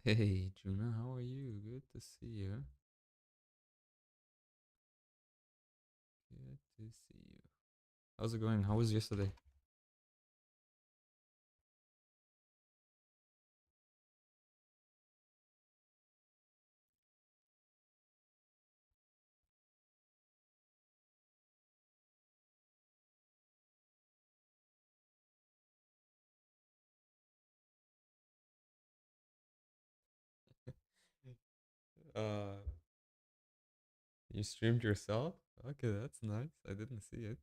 Hey, Juna, how are you? Good to see you. Good to see you. How's it going? How was yesterday? Uh, you streamed yourself? Okay, that's nice. I didn't see it.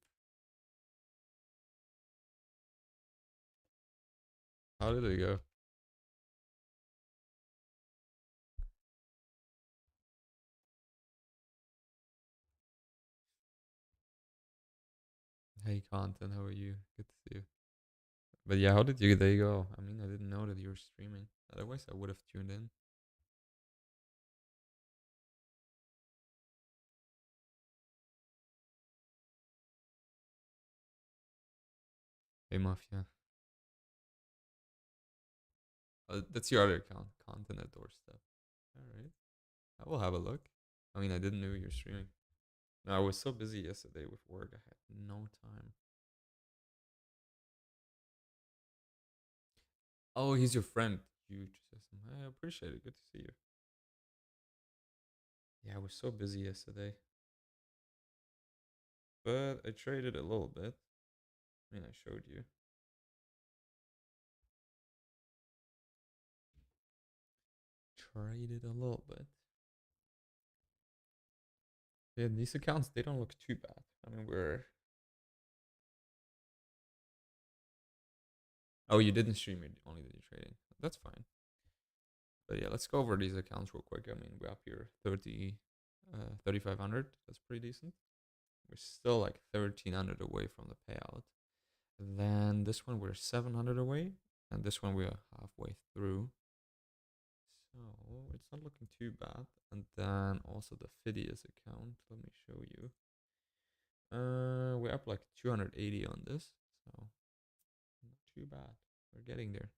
How did it go? Hey, Content, how are you? Good to see you. But yeah, how did your day go? I mean, I didn't know that you were streaming. Otherwise, I would have tuned in. Hey, Mafia. That's your other account, Content at Doorstep. All right, I will have a look. I mean, I didn't know you were streaming. No, I was so busy yesterday with work. I had no time. Oh, he's your friend. Huge system. I appreciate it. Good to see you. Yeah, I was so busy yesterday, but I traded a little bit. I mean, I showed you. Traded a little bit. Yeah, these accounts, they don't look too bad. I mean, we're. Oh, you didn't stream it, only did you trading. That's fine. But yeah, let's go over these accounts real quick. I mean, we're up here 3,500. That's pretty decent. We're still like 1,300 away from the payout. Then this one, we're 700 away. And this one, we're halfway through. So it's not looking too bad. And then also the Phidias account. Let me show you. We're up like 280 on this, so not too bad. We're getting there.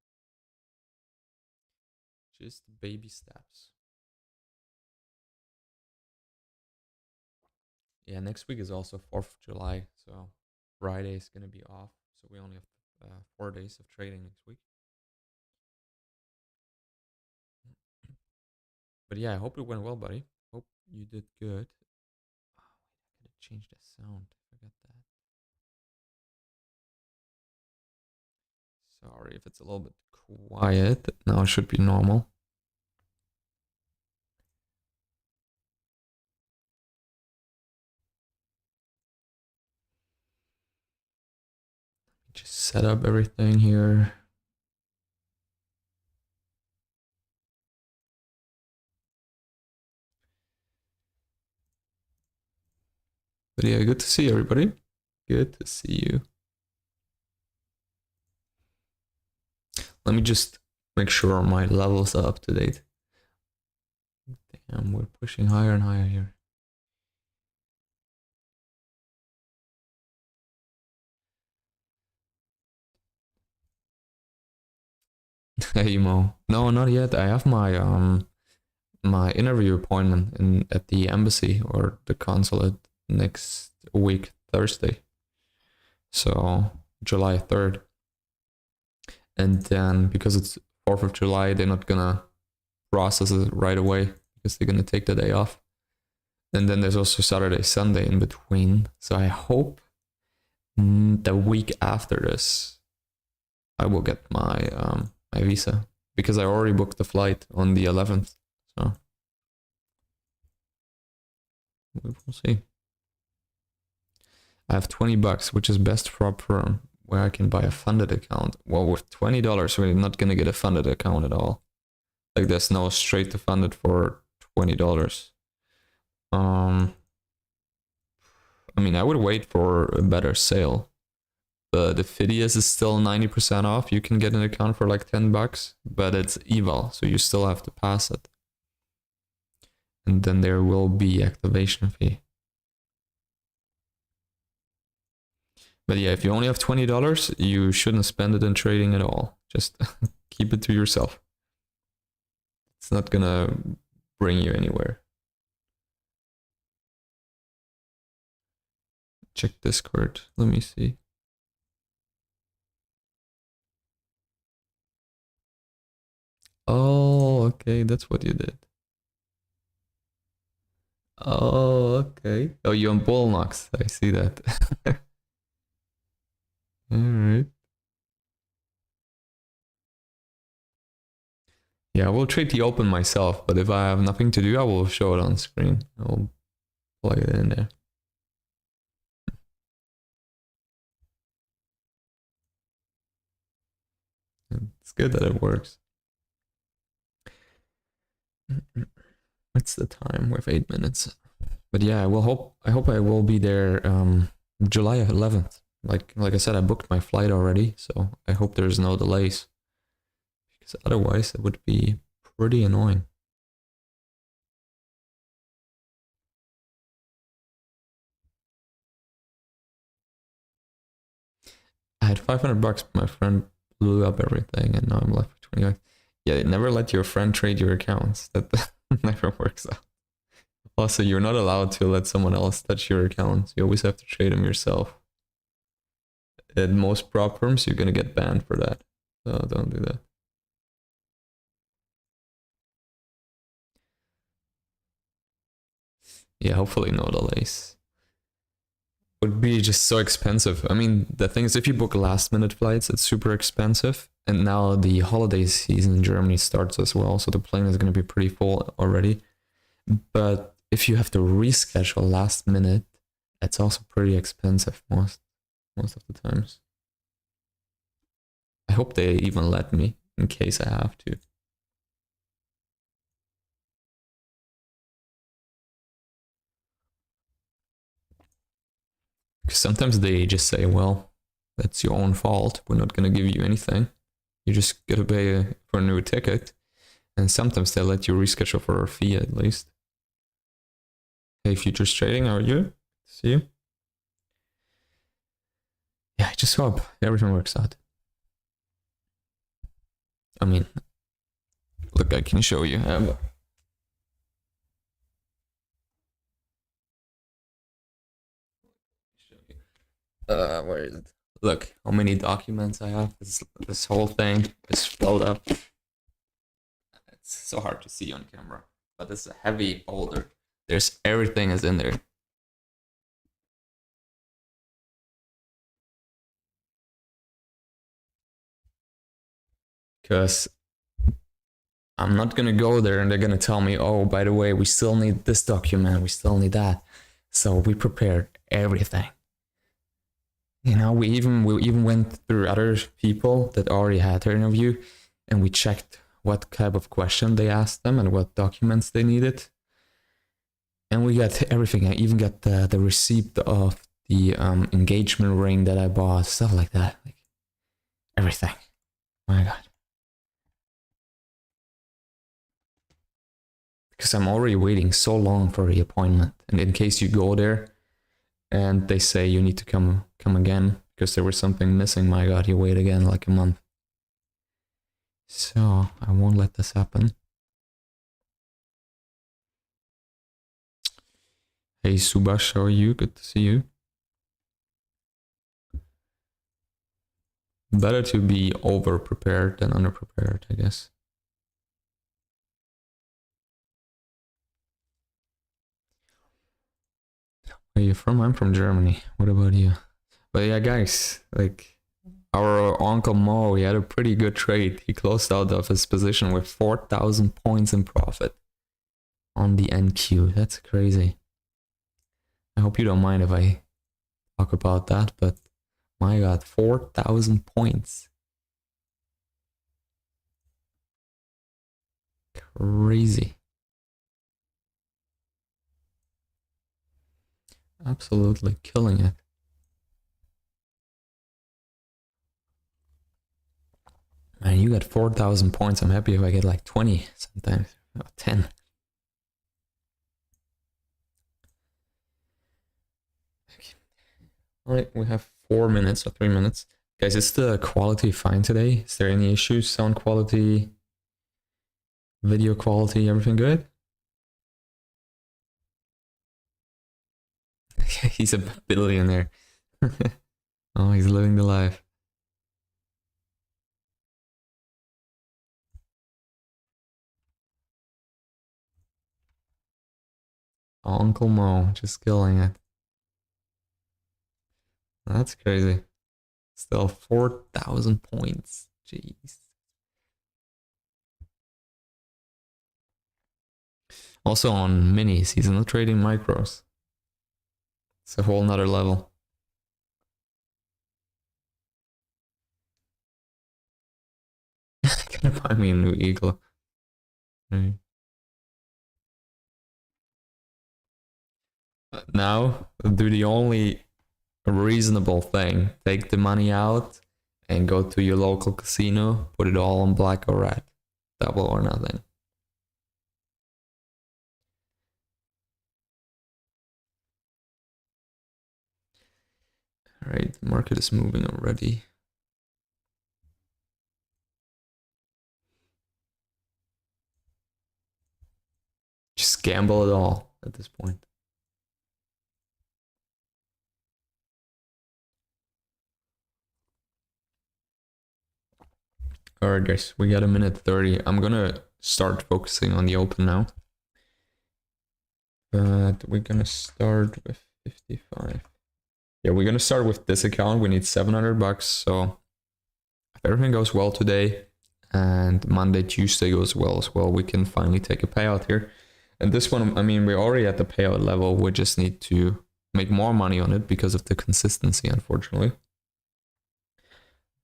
Just baby steps. Yeah, next week is also 4th of July, so Friday is gonna be off. So we only have 4 days of trading next week. But yeah, I hope it went well, buddy. Hope you did good. Oh, wait, I gotta change the sound. I forgot that. Sorry if it's a little bit quiet. Now it should be normal. Just set up everything here. But yeah, good to see everybody. Good to see you. Let me just make sure my levels are up to date. Damn, we're pushing higher and higher here. Hey Mo. No, not yet. I have my interview appointment at the embassy or the consulate next week, Thursday. So July 3rd. And then because it's 4th of July, they're not gonna process it right away because they're gonna take the day off. And then there's also Saturday, Sunday in between. So I hope the week after this, I will get my visa because I already booked the flight on the 11th. So we'll see. I have $20, which is best for where I can buy a funded account. Well, with $20, we're not gonna get a funded account at all. Like there's no straight to funded for $20. I mean, I would wait for a better sale. The Phidias is still 90% off. You can get an account for like $10, but it's eval, so you still have to pass it. And then there will be activation fee. But yeah, if you only have $20, you shouldn't spend it in trading at all. Just keep it to yourself. It's not gonna bring you anywhere. Check Discord. Let me see. Oh, okay, that's what you did. Oh, okay. Oh, you're on Bullnox. I see that. All right. Yeah, I will trade the open myself, but if I have nothing to do, I will show it on screen. I'll plug it in there. It's good that it works. What's the time? We have 8 minutes. But yeah, I hope I will be there July 11th. Like I said, I booked my flight already, so I hope there's no delays. Because otherwise it would be pretty annoying. I had 500 bucks, but my friend blew up everything, and now I'm left with 25. Yeah, never let your friend trade your accounts. That never works out. Also, you're not allowed to let someone else touch your accounts. You always have to trade them yourself. At most prop firms, you're gonna get banned for that. So don't do that. Yeah, hopefully no delays. Would be just so expensive. I mean, the thing is, if you book last minute flights, it's super expensive. And now the holiday season in Germany starts as well, so the plane is going to be pretty full already. But if you have to reschedule last minute, it's also pretty expensive most of the times. I hope they even let me in case I have to. Because sometimes they just say, well, that's your own fault. We're not going to give you anything. You just got to pay for a new ticket. And sometimes they let you reschedule for a fee at least. Hey, futures trading, how are you? See you. Yeah, I just hope everything works out. I mean, look, I can show you. Where is it? Look how many documents I have. This whole thing is filled up. It's so hard to see on camera, but it's a heavy folder. There's everything is in there. Because I'm not gonna go there and they're gonna tell me, oh, by the way, we still need this document, we still need that. So we prepared everything. You know, we even went through other people that already had their interview, and we checked what type of question they asked them and what documents they needed. And we got everything. I even got the receipt of the engagement ring that I bought, stuff like that. Like everything. My God. Because I'm already waiting so long for the appointment. And in case you go there and they say you need to come again because there was something missing, my God, you wait again like a month. So I won't let this happen. Hey Subash, how are you? Good to see you. Better to be over prepared than under prepared, I guess. Where are you from? I'm from Germany. What about you? But yeah, guys, like our Uncle Mo, he had a pretty good trade. He closed out of his position with 4,000 points in profit on the NQ. That's crazy. I hope you don't mind if I talk about that, but my God, 4,000 points. Crazy. Absolutely killing it. Man, you got 4,000 points. I'm happy if I get like 20 sometimes, 10. All right, we have 4 minutes or 3 minutes. Guys, is the quality fine today? Is there any issues? Sound quality, Video quality, everything good? He's a billionaire. Oh, he's living the life. Uncle Mo, just killing it. That's crazy. Still 4,000 points. Jeez. Also on minis, he's not trading micros. It's a whole nother level. Gonna buy me a new eagle. Right. Now, do the only reasonable thing. Take the money out and go to your local casino, put it all on black or red. Double or nothing. Alright, the market is moving already. Just gamble it all at this point. Alright guys, we got a minute 30. I'm gonna start focusing on the open now. But we're gonna start with 55. Yeah, we're gonna start with this account. We need 700 bucks. So if everything goes well today and Monday, Tuesday goes well as well, we can finally take a payout here. And this one, I mean, we're already at the payout level. We just need to make more money on it because of the consistency, unfortunately.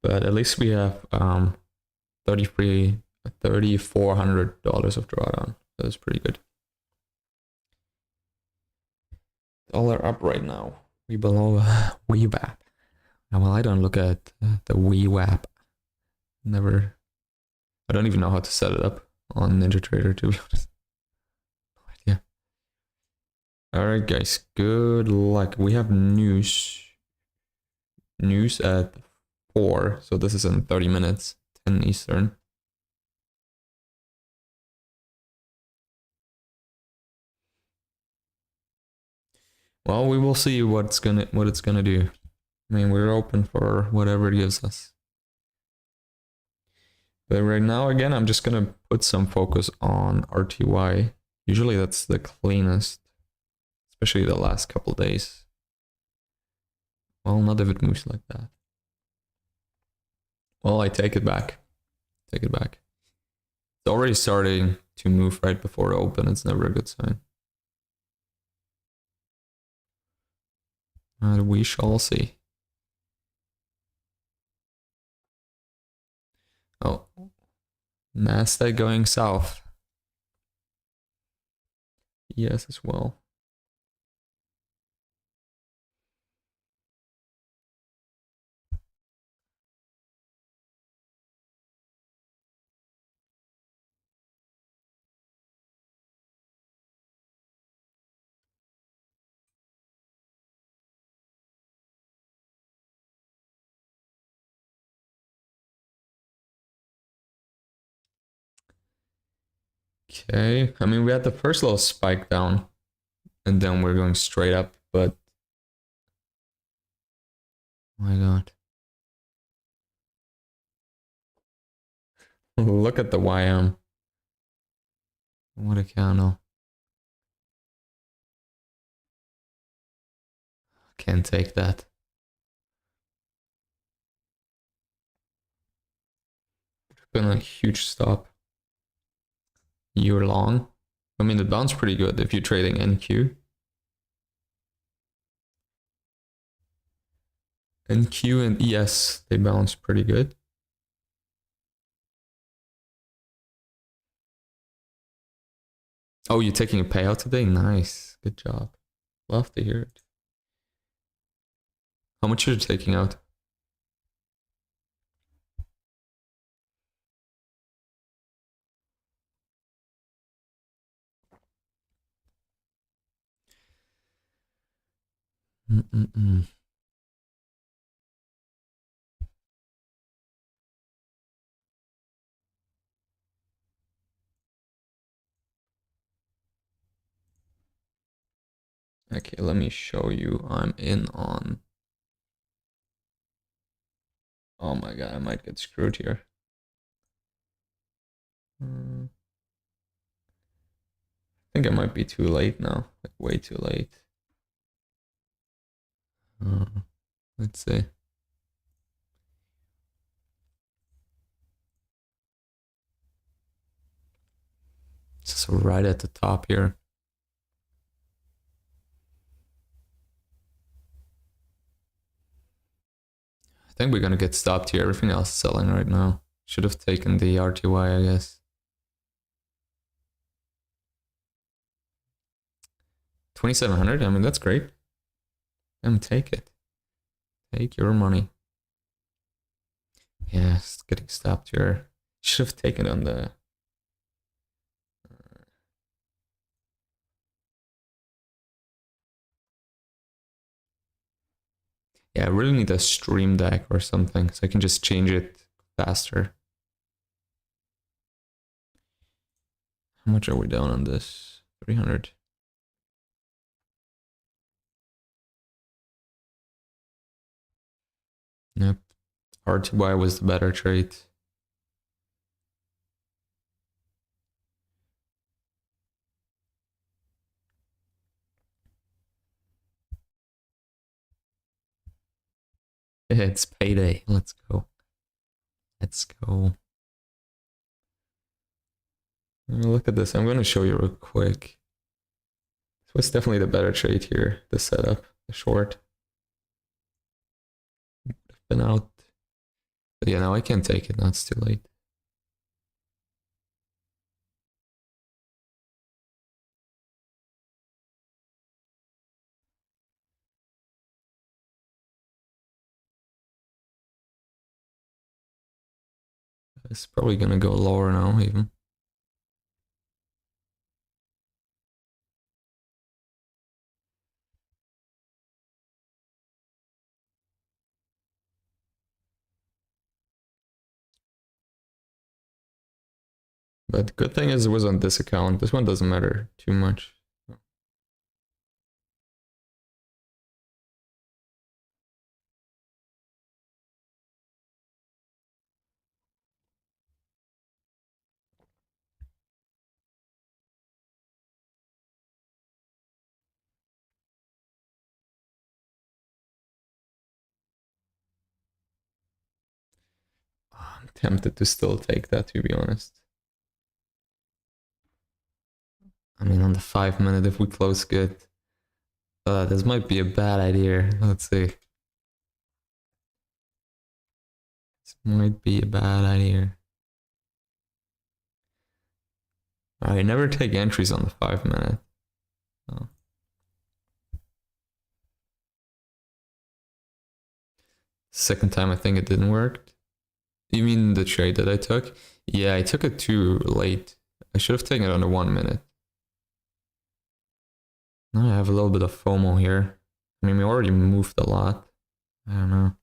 But at least we have $3,400 of drawdown. That's pretty good. Dollar up right now. We below WeWap. Well, I don't look at the WeWap. Never. I don't even know how to set it up on NinjaTrader, to be honest. No idea. Alright, guys. Good luck. We have news. News at 4. So this is in 30 minutes. 10 Eastern. Well, we will see what it's gonna do. I mean, we're open for whatever it gives us. But right now, again, I'm just gonna put some focus on RTY. Usually that's the cleanest, especially the last couple days. Well, not if it moves like that. Well, I take it back. Take it back. It's already starting to move right before open. It's never a good sign. And we shall see. Oh, Nasdaq going south. Yes, as well. Okay, I mean, we had the first little spike down, and then we're going straight up, but oh my god. Look at the YM. What a candle. Can't take that. Been a huge stop. You're long. I mean, it bounced pretty good if you're trading NQ. NQ and ES, they bounce pretty good. Oh, you're taking a payout today? Nice. Good job. Love to hear it. How much are you taking out? Mm-mm-mm. Okay, let me show you. I'm in on. Oh my god, I might get screwed here. I think it might be too late now. Like way too late. Uh, let's see. It's right at the top here. I think we're gonna get stopped here. Everything else is selling right now. Should have taken the RTY, I guess. 2,700. I mean, that's great. Take it. Take your money. Yeah, it's getting stopped here. Should have taken on the. Yeah, I really need a stream deck or something so I can just change it faster. How much are we down on this? 300. Yep. RTY was the better trade. It's payday. Let's go. Let's go. Look at this. I'm going to show you real quick. This was definitely the better trade here. The setup, the short. Would have been out. But yeah, now I can't take it. Now it's too late. It's probably going to go lower now, even. But the good thing is it was on this account. This one doesn't matter too much. I'm tempted to still take that, to be honest. I mean, on the 5 minute, if we close good, this might be a bad idea. Let's see. This might be a bad idea. I never take entries on the 5 minute. Oh. Second time, I think it didn't work. You mean the trade that I took? Yeah, I took it too late. I should have taken it on the 1 minute. Now I have a little bit of FOMO here. I mean, we already moved a lot. I don't know.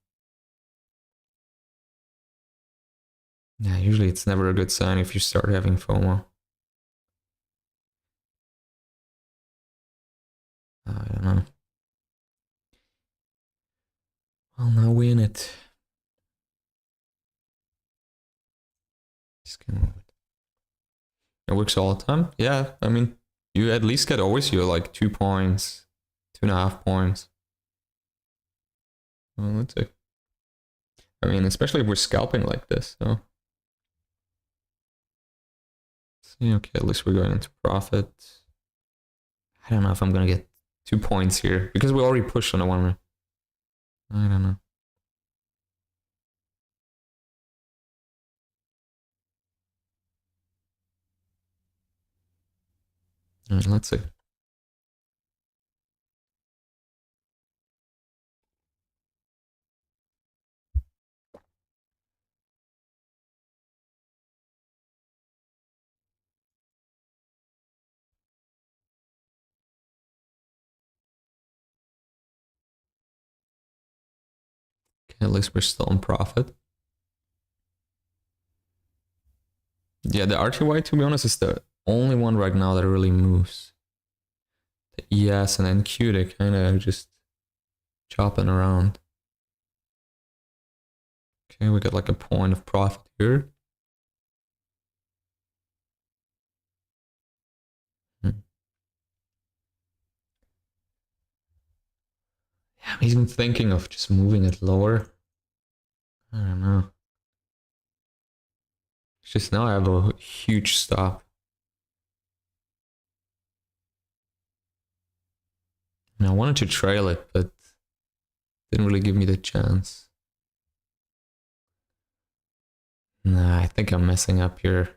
Yeah, usually it's never a good sign if you start having FOMO. I don't know. Well, now we in it. Just gonna move it. It works all the time. Yeah, I mean, you at least get always your like 2 points, 2.5 points. Well, let's see. I mean, especially if we're scalping like this, so. See, okay, at least we're going into profit. I don't know if I'm gonna get 2 points here because we already pushed on the 1 minute. I don't know. All right, let's see. Okay, at least we're still in profit. Yeah, the RTY, to be honest, is the only one right now that really moves. ES and then Q, they kind of just chopping around. Okay, we got like a point of profit here. Yeah, I'm even thinking of just moving it lower. I don't know. It's just now I have a huge stop. And I wanted to trail it, but didn't really give me the chance. Nah, I think I'm messing up here.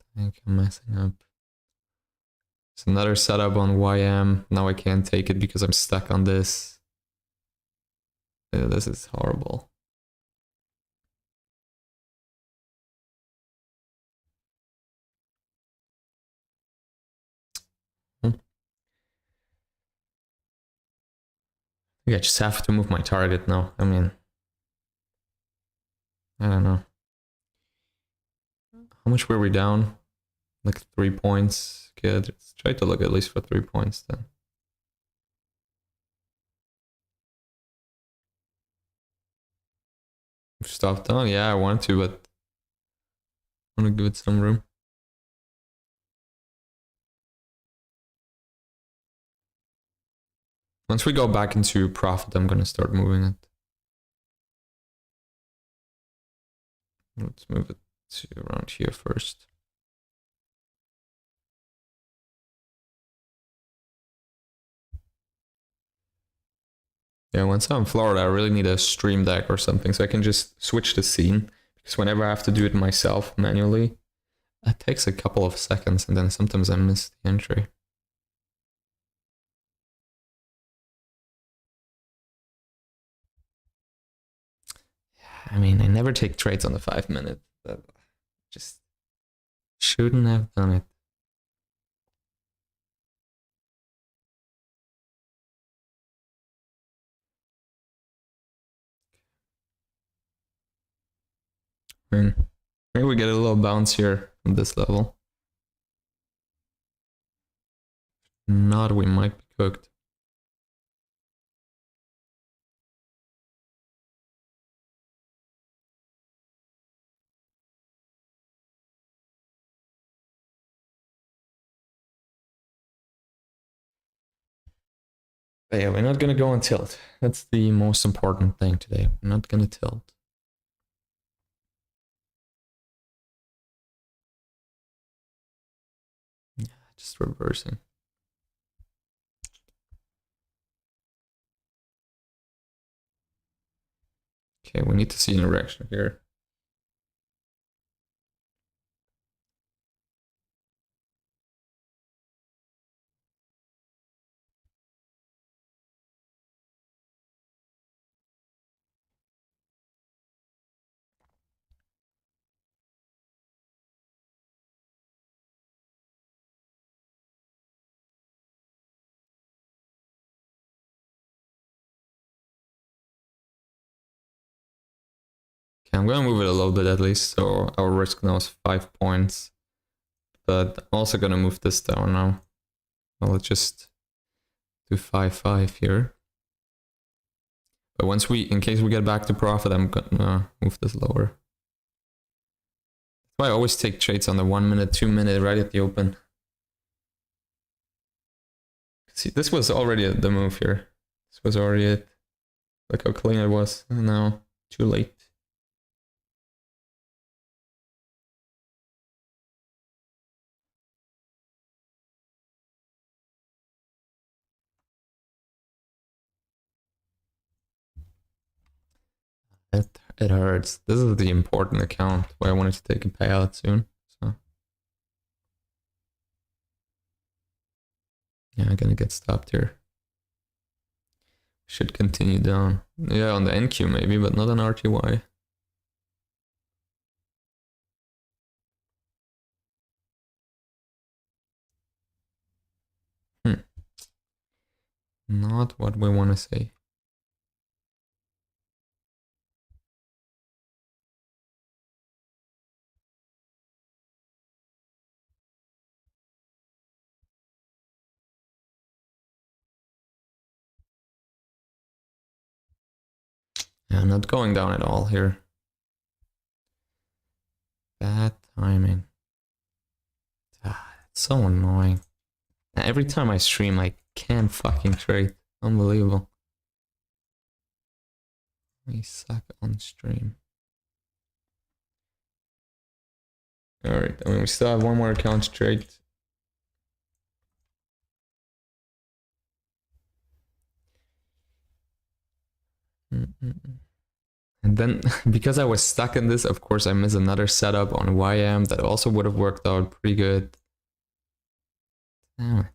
I think I'm messing up. It's another setup on YM. Now I can't take it because I'm stuck on this. This is horrible. I just have to move my target now. I mean, I don't know. How much were we down? Like 3 points. Okay, let's try to look at least for 3 points then. Stop down? Yeah, I want to, but I want to give it some room. Once we go back into profit, I'm going to start moving it. Let's move it to around here first. Yeah, once I'm in Florida, I really need a stream deck or something so I can just switch the scene. Because whenever I have to do it myself manually, it takes a couple of seconds and then sometimes I miss the entry. I mean, I never take trades on the 5 minute. That just shouldn't have done it. I mean, maybe we get a little bounce here from this level. Not, we might be cooked. But yeah, we're not gonna go on tilt. That's the most important thing today. We're not gonna tilt. Yeah, just reversing. Okay, we need to see an erection here. Okay, I'm gonna move it a little bit at least, so our risk now is 5 points. But I'm also gonna move this down now. Well, let's just do 5-5 here. But once we, in case we get back to profit, I'm gonna move this lower. That's why I always take trades on the 1 minute, 2 minute, right at the open. See, this was already the move here. This was already it. Look how clean it was. And now, too late. It hurts. This is the important account where I wanted to take a payout soon. So yeah, I'm gonna get stopped here. Should continue down. Yeah, on the NQ maybe, but not on RTY. Not what we want to say. Yeah, not going down at all here. Bad timing. It's so annoying. Every time I stream, I can't fucking trade. Unbelievable. I suck on stream. Alright, I mean, we still have one more account to trade. And then, because I was stuck in this, of course, I missed another setup on YM that also would have worked out pretty good. Damn it.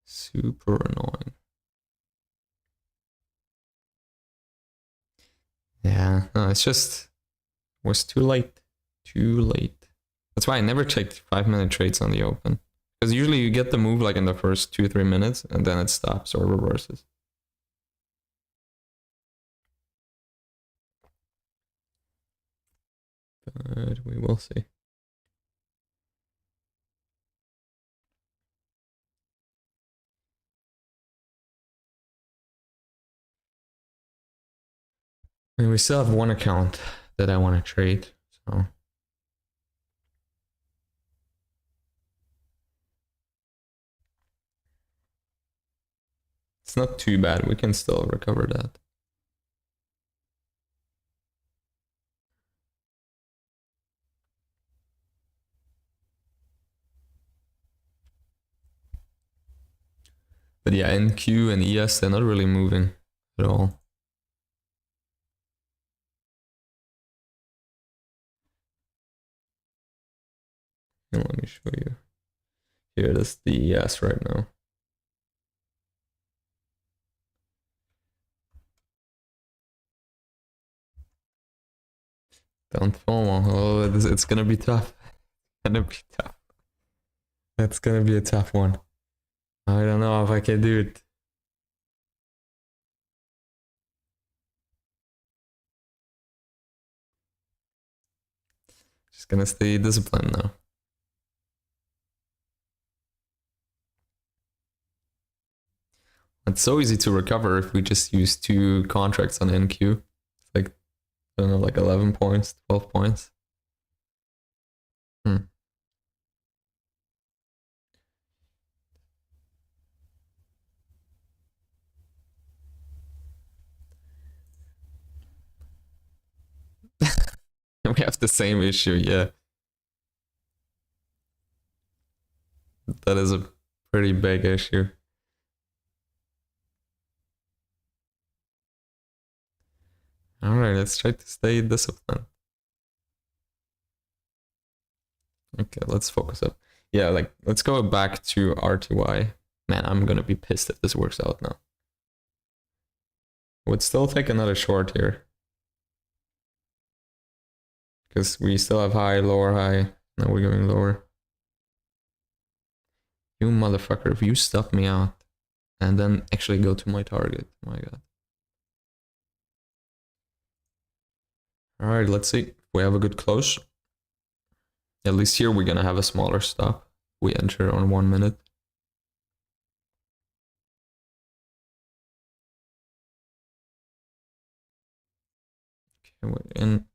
Super annoying. Yeah, no, it's just was too late. Too late. That's why I never checked 5-minute trades on the open. Because usually you get the move like in the first 2-3 minutes and then it stops or reverses. But we will see. I mean, we still have one account that I want to trade, so. It's not too bad, we can still recover that. But yeah, NQ and ES, they're not really moving at all. And let me show you. Here, this is the ES right now. Don't FOMO. Oh, it's gonna be tough. It's gonna be tough. That's gonna be a tough one. I don't know if I can do it. Just gonna stay disciplined now. It's so easy to recover if we just use 2 contracts on NQ. It's like, I don't know, like 11 points, 12 points. We have the same issue, yeah. That is a pretty big issue. Alright, let's try to stay disciplined. Okay, let's focus up. Yeah, like, let's go back to RTY. Man, I'm gonna be pissed if this works out now. Would still take another short here. Because we still have high, lower, high. Now we're going lower. You motherfucker, if you stuff me out and then actually go to my target. My god. Alright, let's see if we have a good close. At least here we're gonna have a smaller stop. We enter on 1 minute. Okay, we're in.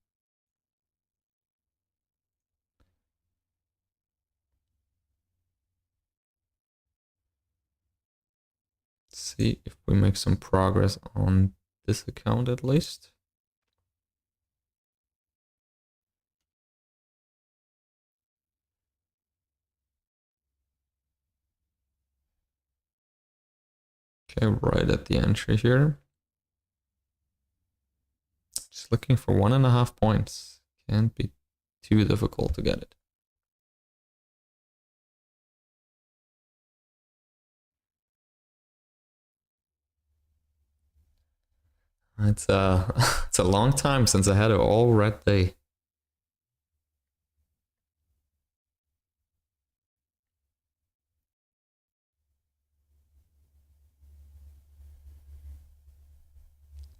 Let's see if we make some progress on this account at least. Okay, right at the entry here. Just looking for 1.5 points. Can't be too difficult to get it. It's it's a long time since I had an all red day.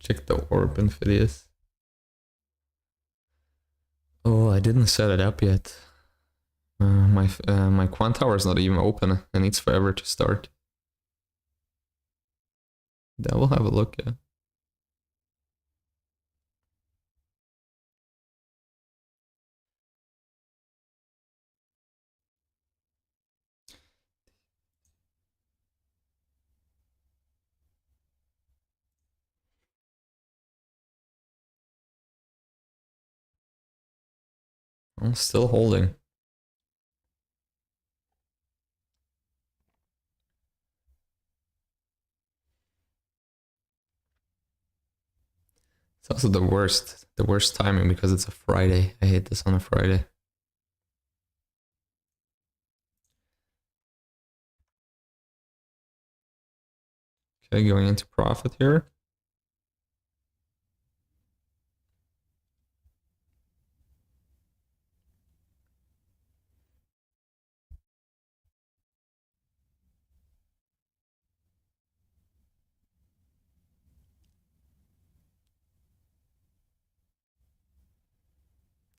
Check the orb Infidious. Oh, I didn't set it up yet. My quant tower is not even open. It needs forever to start. Yeah, we'll have a look. Yeah. I'm still holding. It's also the worst timing because it's a Friday. I hate this on a Friday. Okay, going into profit here.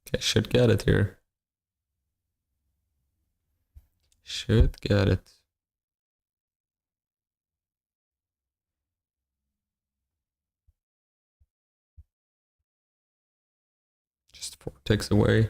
Okay, should get it here. Should get it. Just 4 ticks away.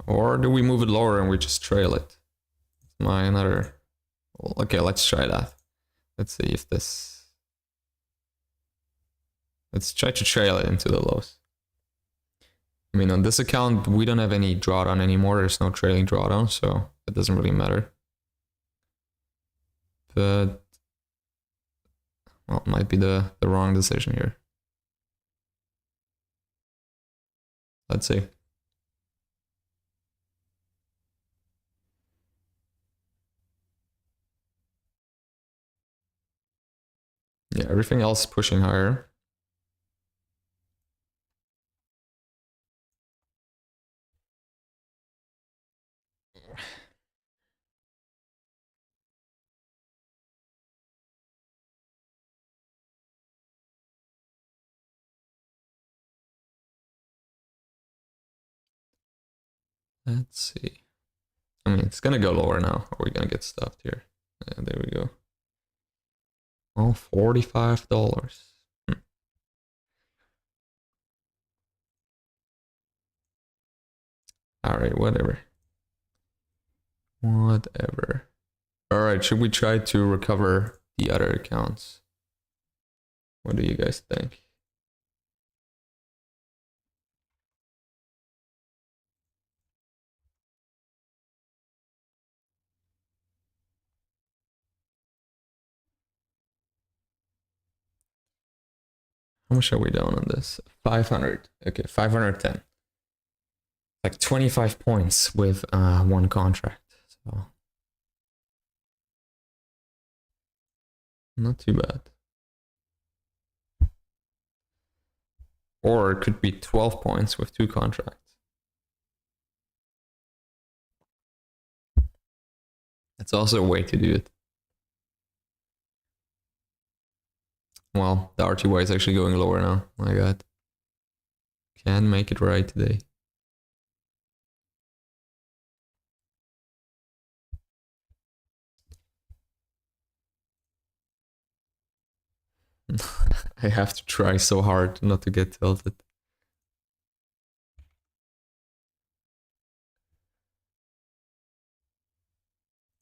Or do we move it lower and we just trail it? My another. Okay, let's try that. Let's see if this. Let's try to trail it into the lows. I mean, on this account, we don't have any drawdown anymore. There's no trailing drawdown, so it doesn't really matter. But, well, it might be the wrong decision here. Let's see. Yeah, everything else pushing higher. Let's see. I mean, it's gonna go lower now, or we're gonna get stuffed here. Yeah, there we go. Oh, $45. Alright, whatever. Whatever. Alright, should we try to recover the other accounts? What do you guys think? How much are we down on this? 500. Okay, 510. Like 25 points with one contract. So not too bad. Or it could be 12 points with 2 contracts. That's also a way to do it. Well, the RTY is actually going lower now. My god. Can make it right today. I have to try so hard not to get tilted.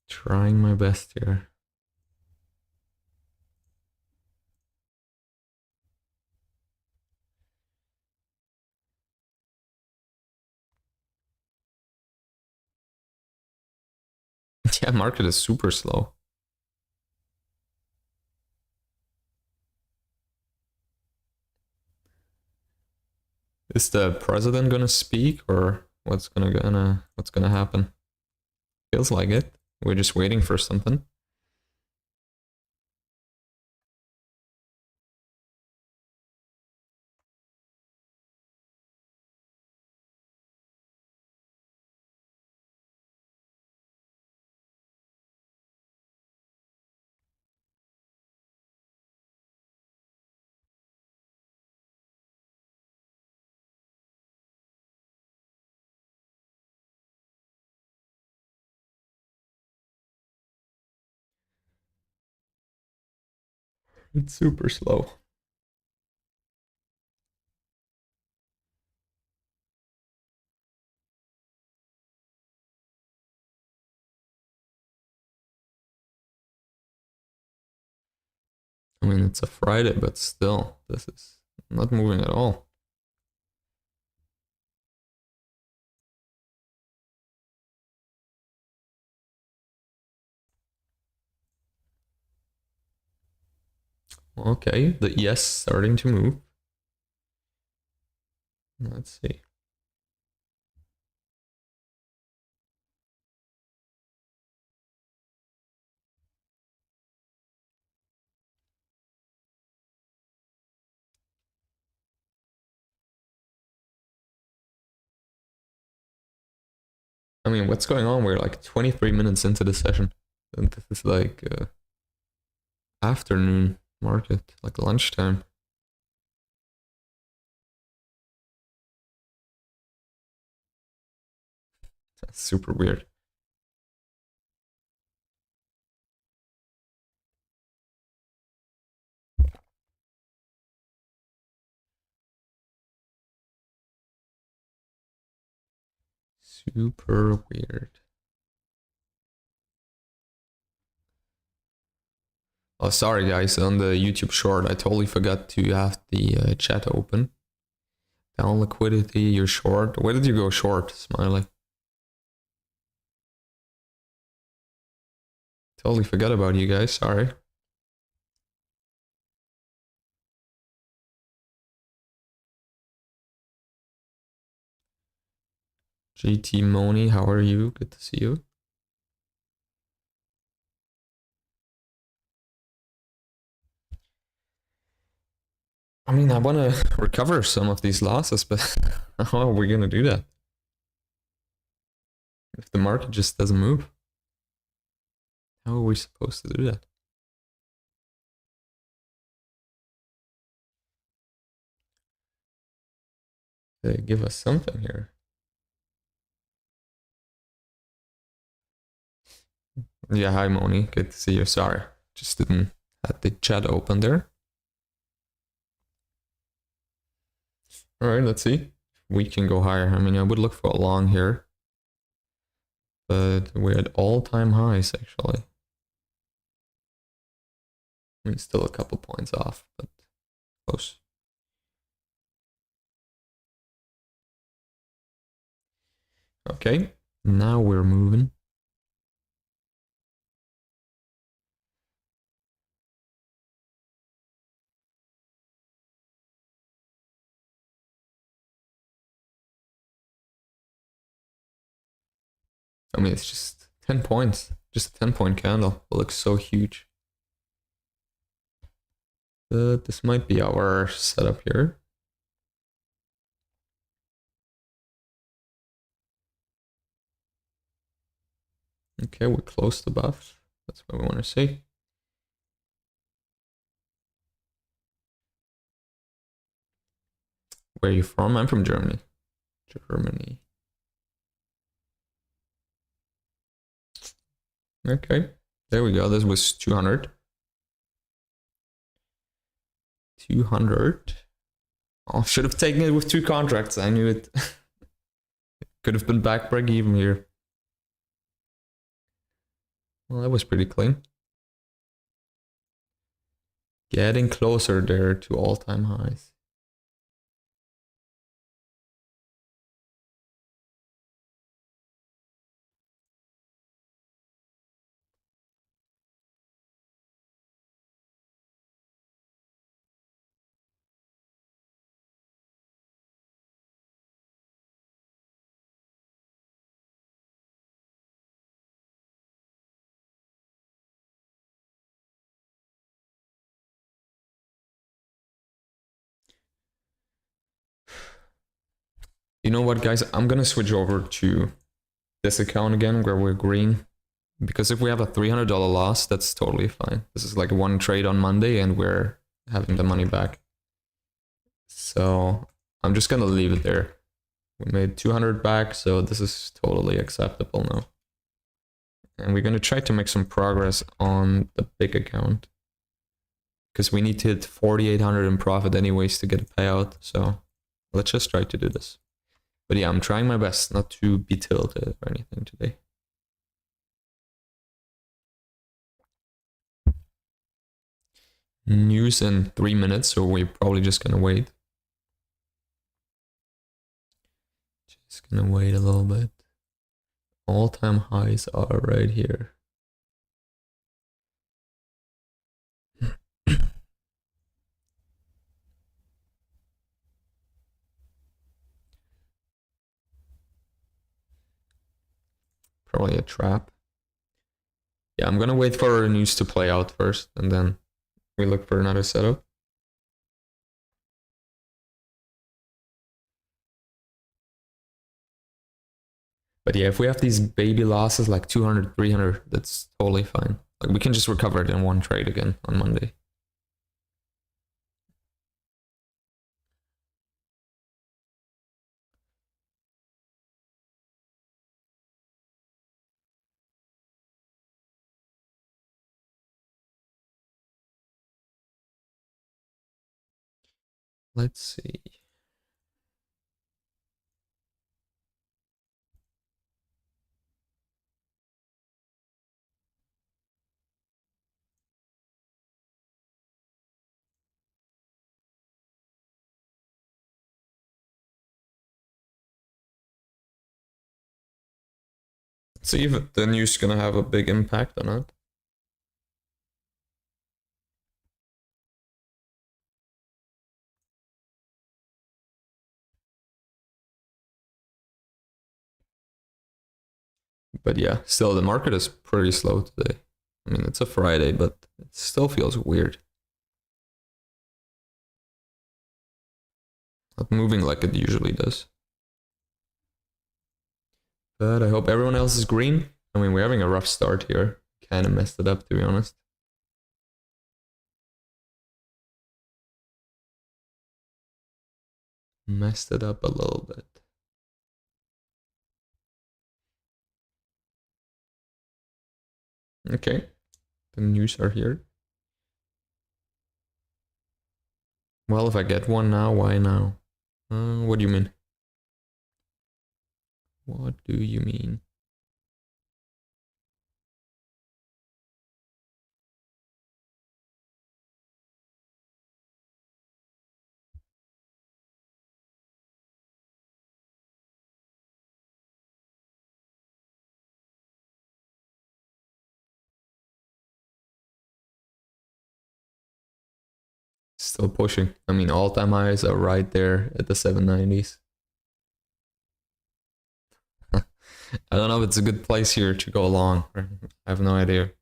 Trying my best here. Yeah, market is super slow. Is the president gonna speak or what's gonna happen? Feels like it. We're just waiting for something. It's super slow. I mean, it's a Friday, but still, this is not moving at all. Okay, the yes starting to move. Let's see. I mean, what's going on? We're like 23 minutes into the session. And this is like afternoon market, like lunchtime. That's super weird. Super weird. Oh, sorry guys, on the YouTube short, I totally forgot to have the chat open. Down liquidity, you're short. Where did you go short, Smiley? Totally forgot about you guys, sorry. GT Moni, how are you? Good to see you. I mean, I want to recover some of these losses, but how are we going to do that? If the market just doesn't move, how are we supposed to do that? They give us something here. Yeah, hi Moni, good to see you. Sorry, just didn't have the chat open there. All right, let's see. We can go higher. I mean, I would look for a long here, but we're at all-time highs actually. I mean, still a couple points off, but close. Okay, now we're moving. I mean, it's just 10 points. Just a 10-point candle. It looks so huge. But this might be our setup here. Okay, we closed above. That's what we want to see. Where are you from? I'm from Germany. Germany. Okay, there we go. This was 200. 200. Oh, should have taken it with 2 contracts. I knew it. Could have been back break even here. Well, that was pretty clean. Getting closer there to all-time highs. You know what, guys? I'm gonna switch over to this account again where we're green. Because if we have a $300 loss, that's totally fine. This is like one trade on Monday and we're having the money back. So I'm just gonna leave it there. We made 200 back, so this is totally acceptable now. And we're gonna try to make some progress on the big account. because we need to hit 4,800 in profit anyways to get a payout. So let's just try to do this. But yeah, I'm trying my best not to be tilted or anything today. News in 3 minutes, so we're probably just gonna wait. Just gonna wait a little bit. All-time highs are right here. Probably a trap. Yeah, I'm gonna wait for news to play out first, and then we look for another setup. But yeah, if we have these baby losses like 200, 300, that's totally fine. Like we can just recover it in one trade again on Monday. Let's see. Let's see if the news is gonna have a big impact on it. But yeah, still the market is pretty slow today. I mean, it's a Friday, but it still feels weird. Not moving like it usually does. But I hope everyone else is green. I mean, we're having a rough start here. Kind of messed it up, to be honest. Messed it up a little bit. Okay, the news are here. Well, if I get one now, why now? What do you mean? What do you mean? Still pushing. I mean, all-time highs are right there at the 790s. I don't know if it's a good place here to go long. I have no idea.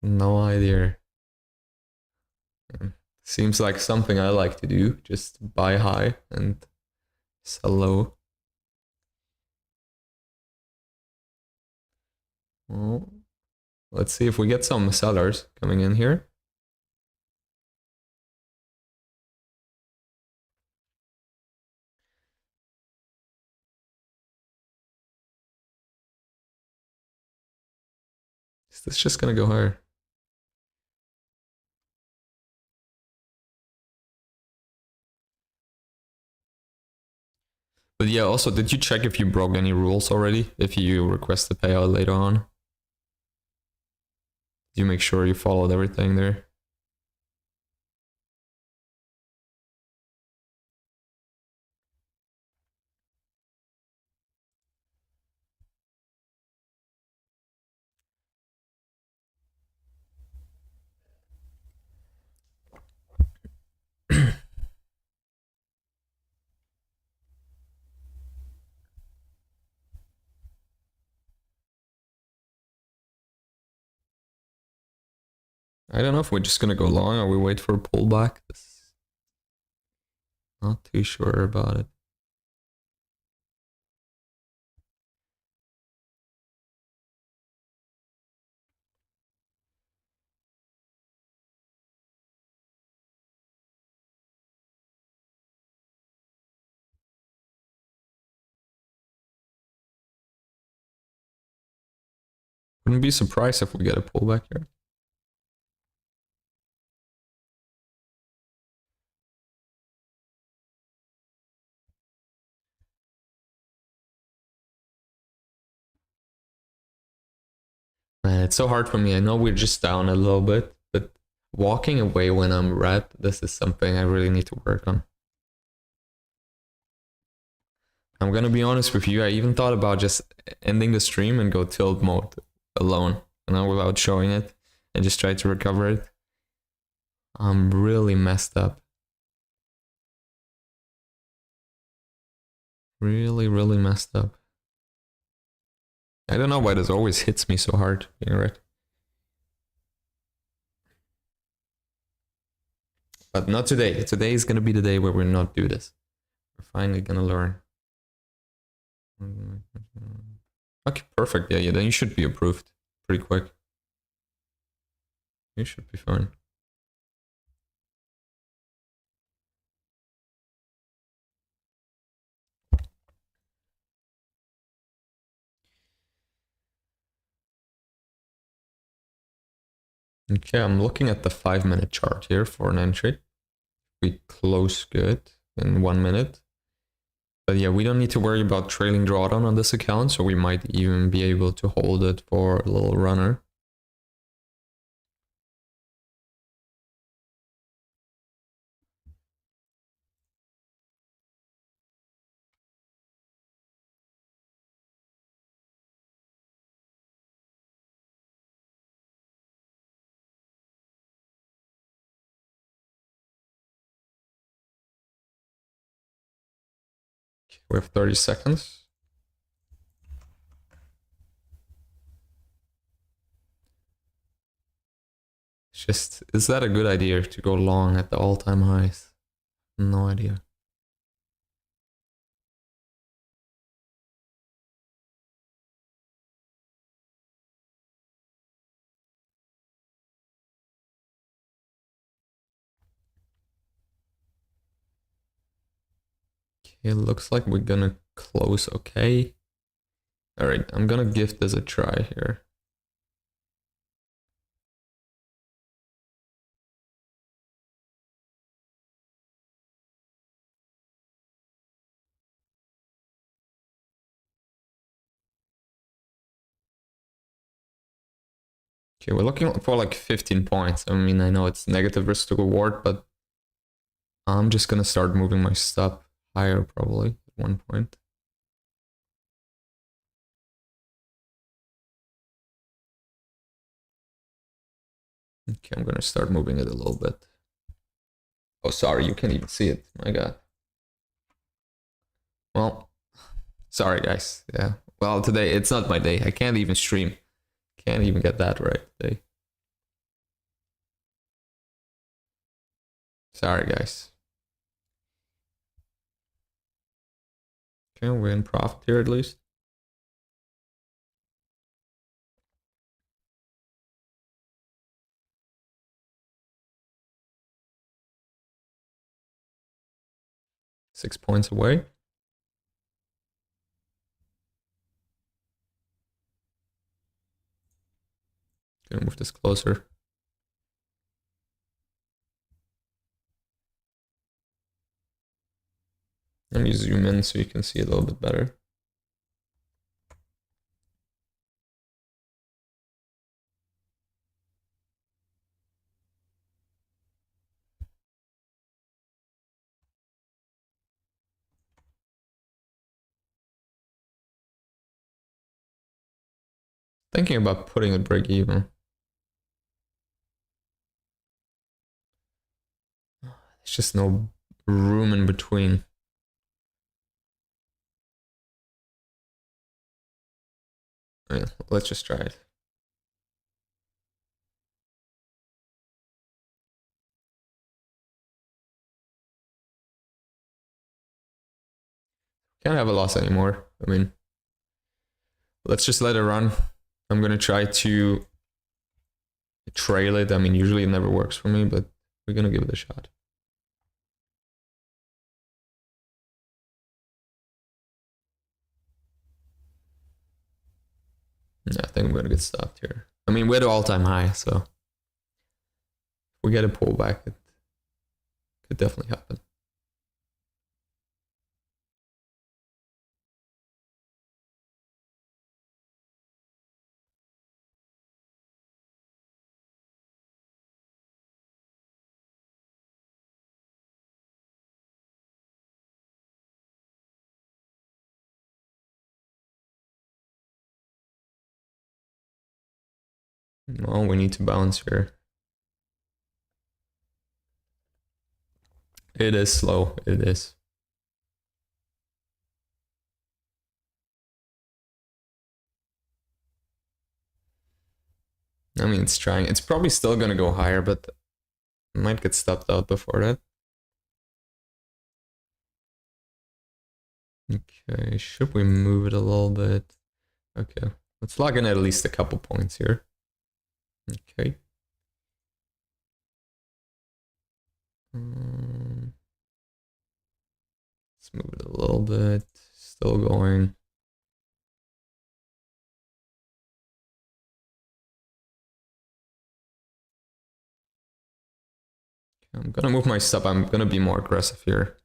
No idea. Seems like something I like to do. Just buy high and sell low. Well, let's see if we get some sellers coming in here. Is this just gonna go higher? But yeah, also, did you check if you broke any rules already? If you request the payout later on? Did you make sure you followed everything there? I don't know if we're just gonna go long or we wait for a pullback. Not too sure about it. Wouldn't be surprised if we get a pullback here. it's so hard for me. I know we're just down a little bit, but walking away when I'm red, this is something I really need to work on. I'm gonna be honest with you, I even thought about just ending the stream and go tilt mode alone, without showing it, and just try to recover it. I'm really messed up. Really, really messed up. I don't know why this always hits me so hard, being red. But not today. Today is gonna be the day where we're not do this. We're finally gonna learn. Okay, perfect. Yeah, then you should be approved pretty quick. You should be fine. Okay, I'm looking at the 5-minute chart here for an entry. We close good in 1 minute. But yeah, we don't need to worry about trailing drawdown on this account, so we might even be able to hold it for a little runner. Okay, we have 30 seconds. It's just, is that a good idea to go long at the all-time highs? No idea. Okay, it looks like we're gonna close okay. All right, I'm gonna give this a try here. Okay, we're looking for like 15 points. I mean, I know it's negative risk to reward, but I'm just gonna start moving my stop higher probably at one point. Okay, I'm gonna start moving it a little bit. Oh, sorry, you can't even see it. My God. Well, sorry guys. Yeah. Well, today it's not my day. I can't even stream. Can't even get that right today. Sorry guys. Okay, we're in profit here at least. Six points away. Gonna move this closer. Let me zoom in so you can see a little bit better. Thinking about putting it break even. There's just no room in between. Yeah, let's just try it. Can't have a loss anymore. I mean, let's just let it run. I'm gonna try to trail it. I mean, usually it never works for me, but we're gonna give it a shot. Yeah, I think I'm gonna get stopped here. I mean, we're at all-time high, so if we get a pullback, it could definitely happen. Well, we need to bounce here. It is slow, it is. I mean, it's trying. It's probably still gonna go higher, but it might get stopped out before that. Okay, should we move it a little bit? Okay, let's log in at least a couple points here. Okay. Let's move it a little bit. Still going. I'm gonna move my stop. I'm gonna be more aggressive here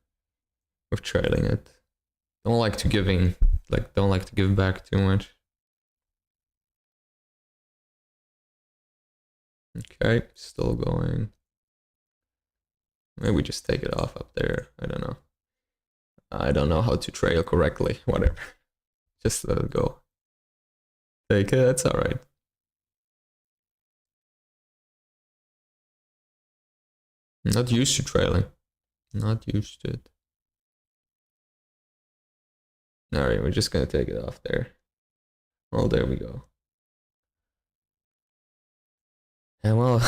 with trailing it. Don't like to give back too much. Okay, still going. Maybe we just take it off up there. I don't know. I don't know how to trail correctly. Whatever. Just let it go. Take it. That's all right. Not used to trailing. Not used to it. All right, we're just gonna take it off there. Well, there we go. And well,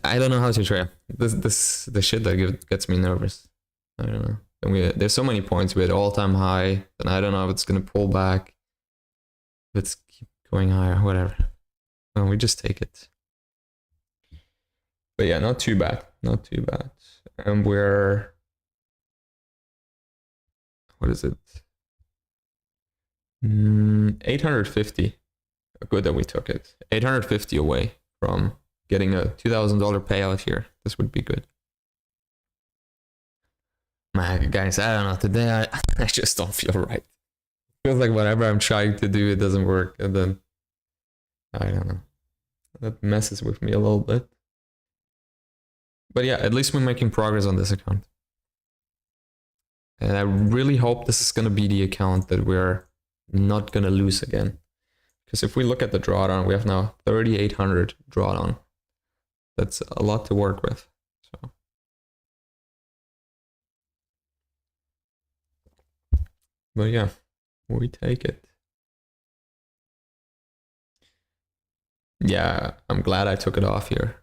I don't know how to trail. This the shit that gets me nervous. I don't know. And there's so many points. We had all-time high, and I don't know if it's gonna pull back. If it's keep going higher, whatever. Well, we just take it. But yeah, not too bad. Not too bad. And we're, what is it? 850. Good that we took it. 850 away from getting a $2,000 payout here. This would be good. Man, guys, I don't know. Today I just don't feel right. Feels like whatever I'm trying to do, it doesn't work. And then, I don't know. That messes with me a little bit. But yeah, at least we're making progress on this account. And I really hope this is going to be the account that we're not going to lose again. Because if we look at the drawdown, we have now 3,800 drawdown. That's a lot to work with. So, but yeah, we take it. Yeah, I'm glad I took it off here.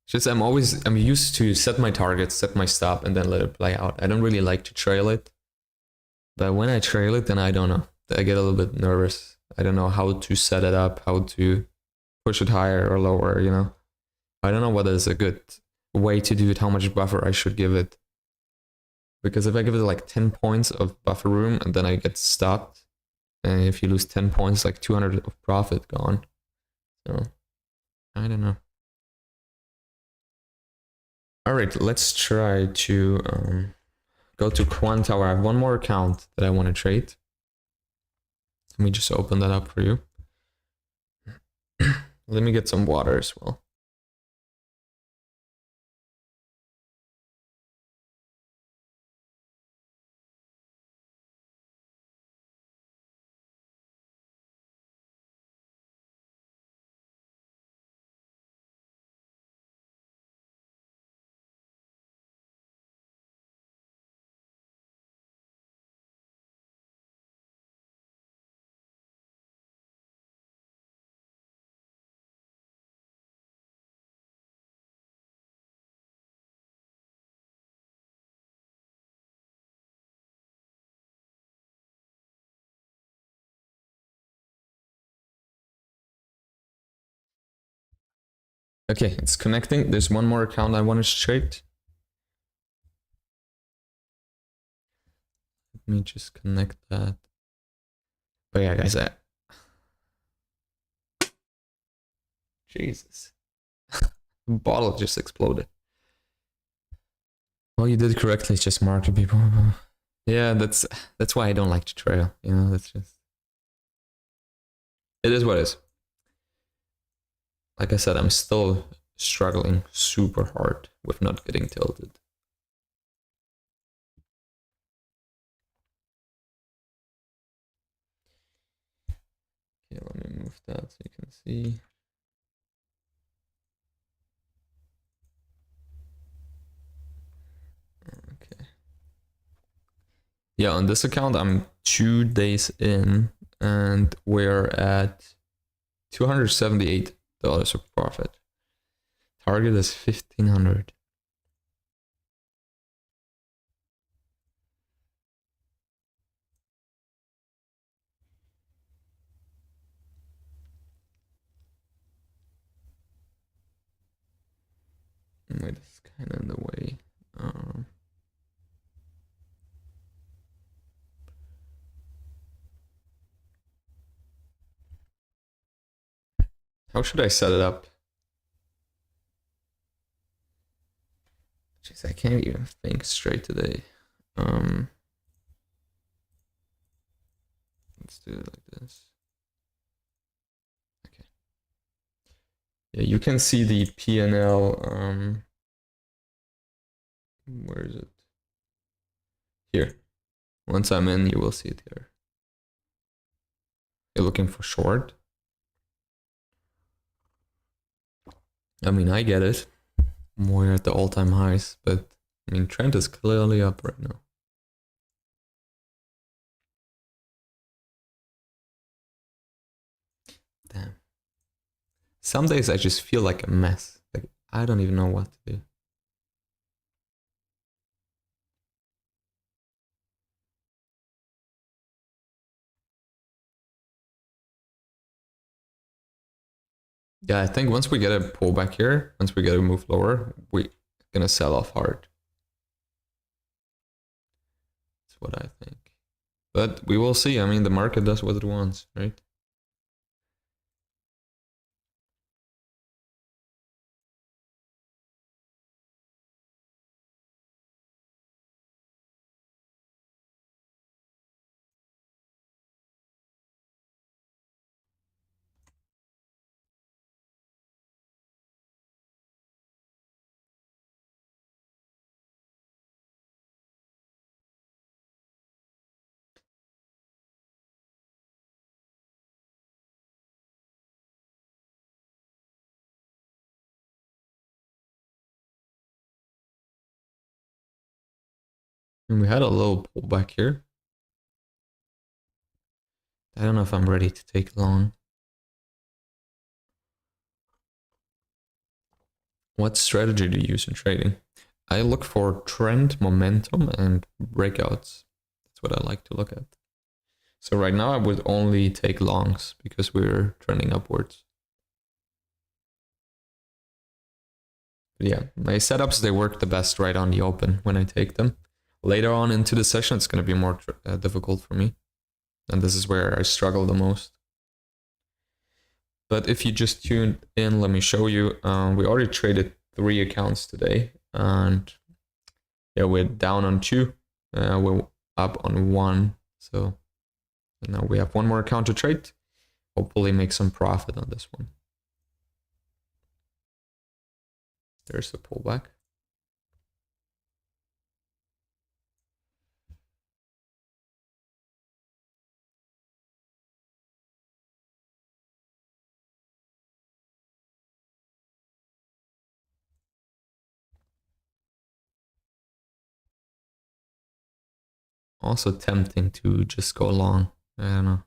Just I'm used to set my targets, set my stop, and then let it play out. I don't really like to trail it. But when I trail it, then I don't know. I get a little bit nervous. I don't know how to set it up, how to push it higher or lower, you know. I don't know what is a good way to do it, how much buffer I should give it. Because if I give it like 10 points of buffer room and then I get stopped, and if you lose 10 points, like 200 of profit gone. So, I don't know. All right, let's try to go to Quant Tower. I have one more account that I want to trade. Let me just open that up for you. Let me get some water as well. Okay, it's connecting. There's one more account I want to trade. Let me just connect that. But yeah, guys, Jesus. The bottle just exploded. Well, you did correctly, just mark the people. Yeah, that's why I don't like to trail. You know, that's just, it is what it is. Like I said, I'm still struggling super hard with not getting tilted. move that so you can see. Okay. Yeah, on this account, I'm 2 days in and we're at $278 of profit. Target is 1500. Wait, this is kind of in the way. How should I set it up? Jeez, I can't even think straight today. Let's do it like this. Okay. Yeah, you can see the P&L. Where is it? Here. Once I'm in, you will see it here. You're looking for short? I mean, I get it. We're at the all-time highs, but I mean, trend is clearly up right now. Damn. Some days I just feel like a mess. Like, I don't even know what to do. Yeah, I think once we get a pullback here, once we get a move lower, we're gonna sell off hard. That's what I think. But we will see. I mean, the market does what it wants, right? And we had a little pullback here. I don't know if I'm ready to take long. What strategy do you use in trading? I look for trend, momentum, and breakouts. That's what I like to look at. So right now I would only take longs because we're trending upwards. But yeah, my setups, they work the best right on the open when I take them. Later on into the session, it's going to be more difficult for me. And this is where I struggle the most. But if you just tuned in, let me show you. We already traded 3 accounts today. And yeah, we're down on 2. We're up on 1. So now we have 1 more account to trade. Hopefully make some profit on this one. There's the pullback. Also tempting to just go long. I don't know.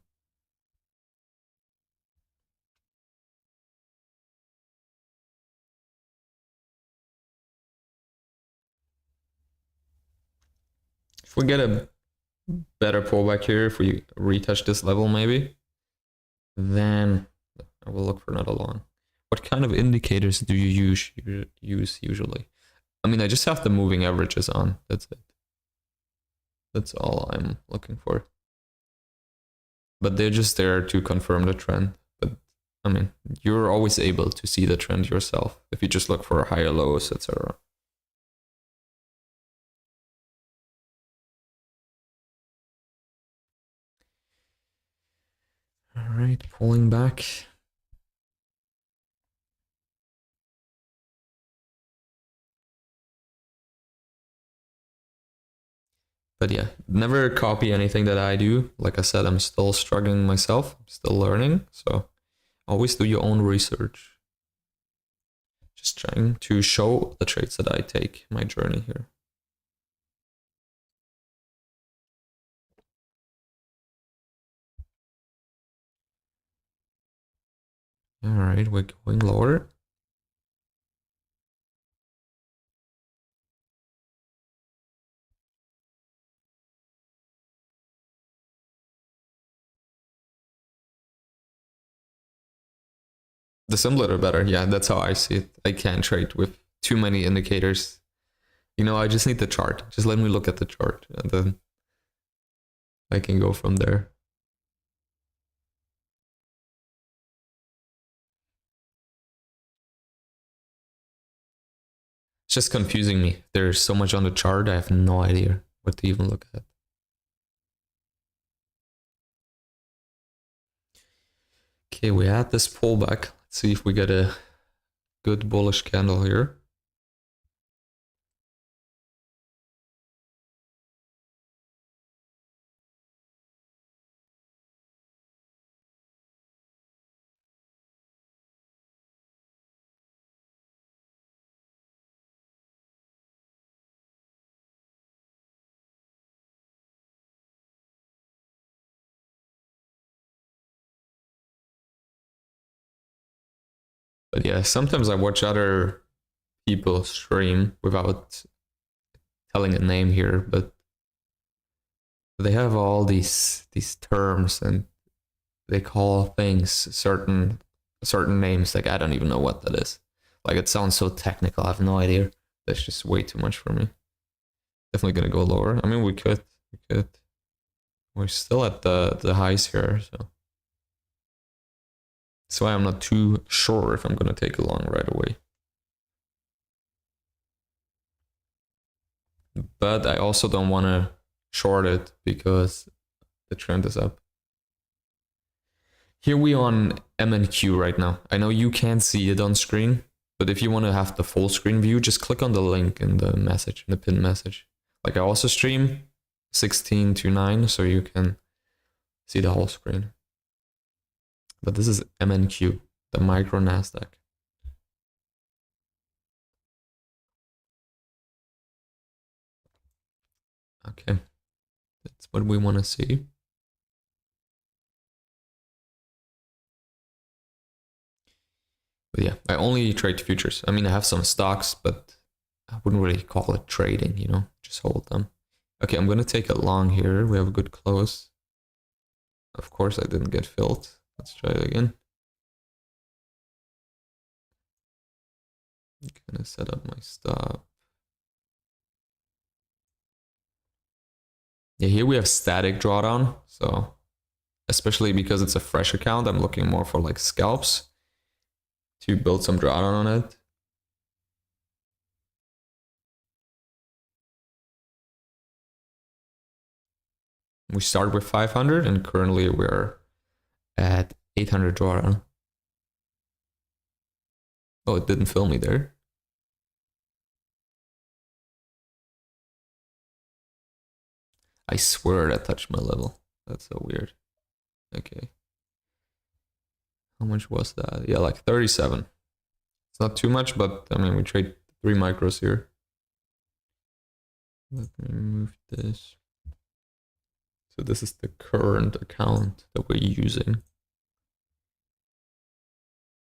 If we get a better pullback here, if we retouch this level maybe, then I will look for another long. What kind of indicators do you use usually? I mean, I just have the moving averages on. That's it. That's all I'm looking for. But they're just there to confirm the trend. But I mean, you're always able to see the trend yourself if you just look for higher lows, etc. All right, pulling back. But yeah, never copy anything that I do. Like I said, I'm still struggling myself, still learning. So Always do your own research. Just trying to show the trades that I take, my journey here. All right, we're going lower. The simpler the better. Yeah, that's how I see it. I can't trade with too many indicators. You know, I just need the chart. Just let me look at the chart and then I can go from there. It's just confusing me. There's so much on the chart, I have no idea what to even look at. Okay, we had this pullback. Let's see if we get a good bullish candle here. But yeah, sometimes I watch other people stream without telling a name here, but they have all these terms and they call things certain names. Like I don't even know what that is. Like it sounds so technical. I have no idea. That's just way too much for me. Definitely gonna go lower. I mean, we could. We're still at the highs here, so that's why I'm not too sure if I'm gonna take a long right away. But I also don't want to short it because the trend is up. Here we on MNQ right now. I know you can't see it on screen, but if you want to have the full screen view, just click on the link in the message, in the pinned message. Like I also stream 16 to 9, so you can see the whole screen. But this is MNQ, the micro Nasdaq. Okay, that's what we want to see. But yeah, I only trade futures. I mean, I have some stocks, but I wouldn't really call it trading, you know, just hold them. Okay, I'm gonna take it long here. We have a good close. Of course, I didn't get filled. Let's try it again. I'm gonna set up my stop. Yeah, here we have static drawdown. So, especially because it's a fresh account, I'm looking more for like scalps to build some drawdown on it. We start with 500 and currently we're at 800 drawdown. Oh, it didn't fill me there. I swear that touched my level. That's so weird. Okay. How much was that? Yeah, like 37. It's not too much, but I mean, we trade 3 micros here. Let me move this. So this is the current account that we're using.